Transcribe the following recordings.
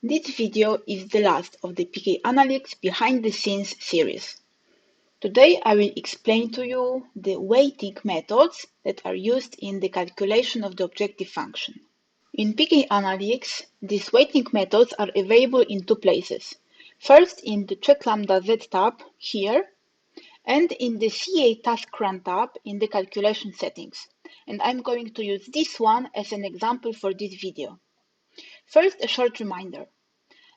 This video is the last of the pkAnalyX behind the scenes series. Today I will explain to you the weighting methods that are used in the calculation of the objective function. In pkAnalyX, these weighting methods are available in two places. First in the Check Lambda Z tab here, and in the CA Task Run tab in the calculation settings. And I'm going to use this one as an example for this video. First, a short reminder.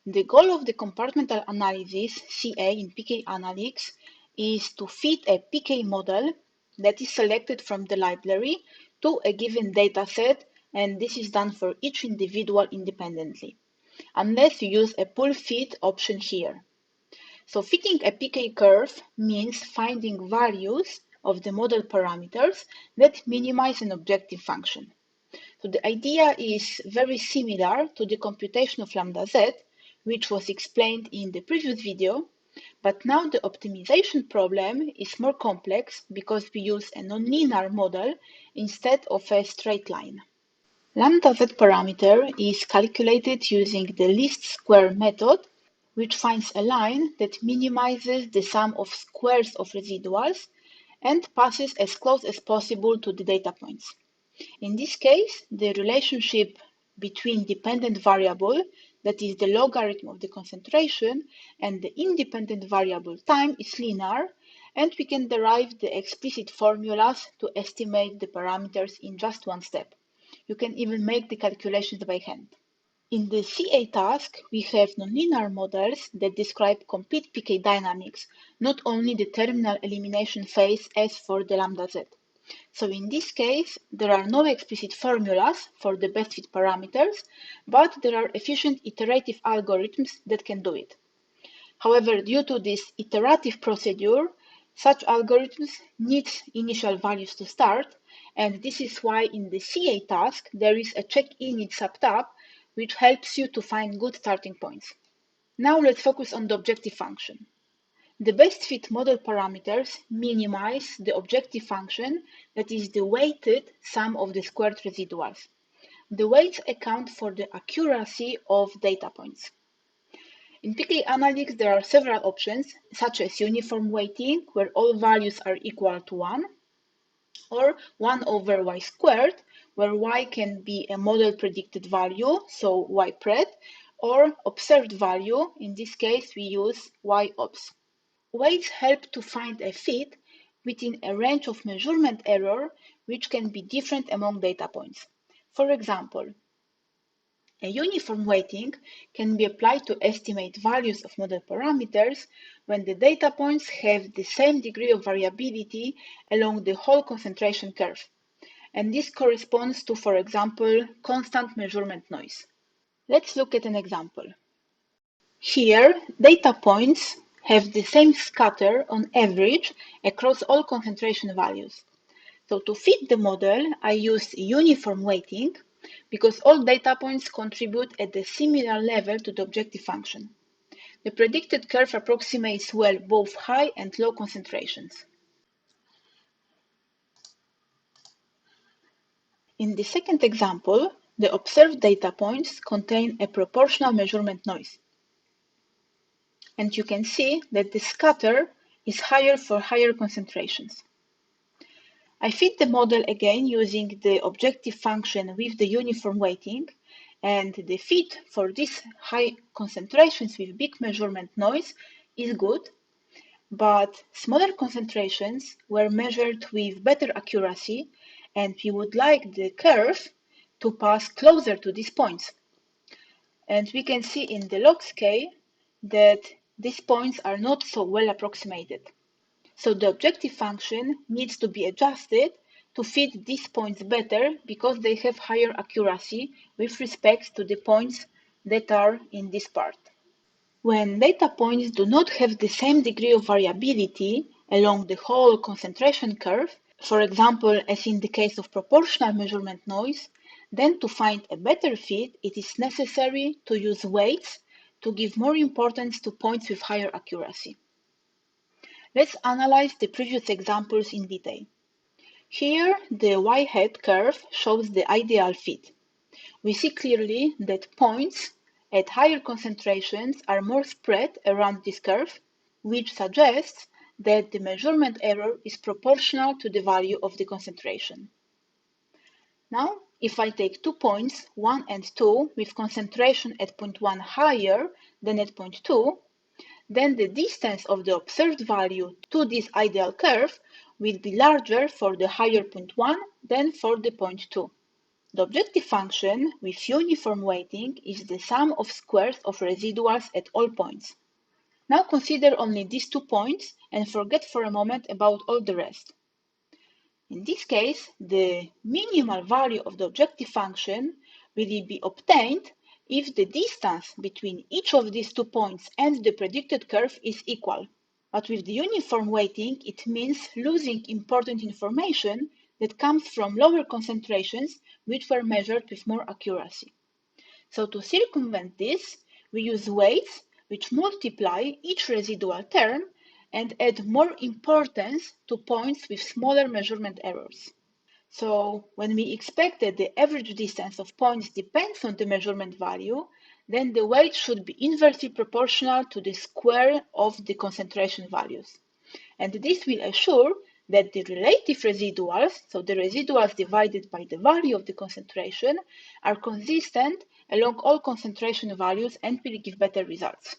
The goal of the compartmental analysis, CA in pkAnalyX, is to fit a pk model that is selected from the library to a given dataset, and this is done for each individual independently, unless you use a pool fit option here. So fitting a pk curve means finding values of the model parameters that minimize an objective function. So the idea is very similar to the computation of lambda z, which was explained in the previous video, but now the optimization problem is more complex because we use a nonlinear model instead of a straight line. Lambda z parameter is calculated using the least square method, which finds a line that minimizes the sum of squares of residuals and passes as close as possible to the data points. In this case, the relationship between dependent variable, that is the logarithm of the concentration, and the independent variable time is linear, and we can derive the explicit formulas to estimate the parameters in just one step. You can even make the calculations by hand. In the CA task, we have nonlinear models that describe complete pk dynamics, not only the terminal elimination phase as for the lambda z. So in this case, there are no explicit formulas for the best fit parameters, but there are efficient iterative algorithms that can do it. However, due to this iterative procedure, such algorithms need initial values to start, and this is why in the CA task, there is a check init subtab, which helps you to find good starting points. Now let's focus on the objective function. The best fit model parameters minimize the objective function, that is the weighted sum of the squared residuals. The weights account for the accuracy of data points. In pkAnalyX, there are several options, such as uniform weighting, where all values are equal to 1, or 1 over y squared, where y can be a model predicted value, so y pred, or observed value. In this case, we use y obs. Weights help to find a fit within a range of measurement error which can be different among data points. For example, a uniform weighting can be applied to estimate values of model parameters when the data points have the same degree of variability along the whole concentration curve. And this corresponds to, for example, constant measurement noise. Let's look at an example. Here, data points have the same scatter on average across all concentration values. So to fit the model, I use uniform weighting because all data points contribute at a similar level to the objective function. The predicted curve approximates well both high and low concentrations. In the second example, the observed data points contain a proportional measurement noise. And you can see that the scatter is higher for higher concentrations. I fit the model again using the objective function with the uniform weighting, and the fit for these high concentrations with big measurement noise is good, but smaller concentrations were measured with better accuracy, and we would like the curve to pass closer to these points. And we can see in the log scale that these points are not so well approximated. So the objective function needs to be adjusted to fit these points better because they have higher accuracy with respect to the points that are in this part. When data points do not have the same degree of variability along the whole concentration curve, for example, as in the case of proportional measurement noise, then to find a better fit, it is necessary to use weights to give more importance to points with higher accuracy. Let's analyze the previous examples in detail. Here, the y-hat curve shows the ideal fit. We see clearly that points at higher concentrations are more spread around this curve, which suggests that the measurement error is proportional to the value of the concentration. Now, if I take 2 points, 1 and 2, with concentration at point 1 higher than at point 2, then the distance of the observed value to this ideal curve will be larger for the higher point 1 than for the point 2. The objective function with uniform weighting is the sum of squares of residuals at all points. Now consider only these 2 points and forget for a moment about all the rest. In this case, the minimal value of the objective function will be obtained if the distance between each of these 2 points and the predicted curve is equal. But with the uniform weighting, it means losing important information that comes from lower concentrations which were measured with more accuracy. So to circumvent this, we use weights which multiply each residual term and add more importance to points with smaller measurement errors. So when we expect that the average distance of points depends on the measurement value, then the weight should be inversely proportional to the square of the concentration values. And this will assure that the relative residuals, so the residuals divided by the value of the concentration, are consistent along all concentration values and will give better results.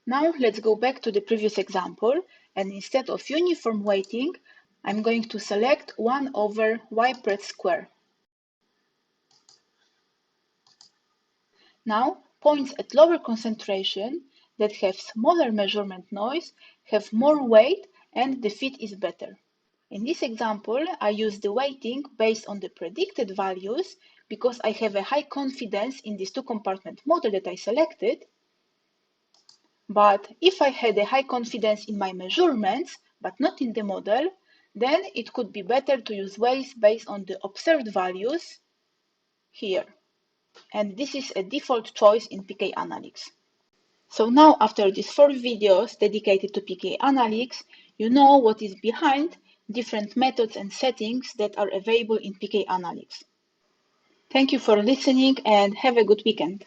Now let's go back to the previous example, and instead of uniform weighting, I'm going to select 1 over y² square. Now, points at lower concentration that have smaller measurement noise have more weight and the fit is better. In this example, I use the weighting based on the predicted values because I have a high confidence in this 2-compartment model that I selected. But if I had a high confidence in my measurements, but not in the model, then it could be better to use weights based on the observed values here. And this is a default choice in PK Analytics. So now, after these 4 videos dedicated to PK Analytics, you know what is behind different methods and settings that are available in PK Analytics. Thank you for listening and have a good weekend.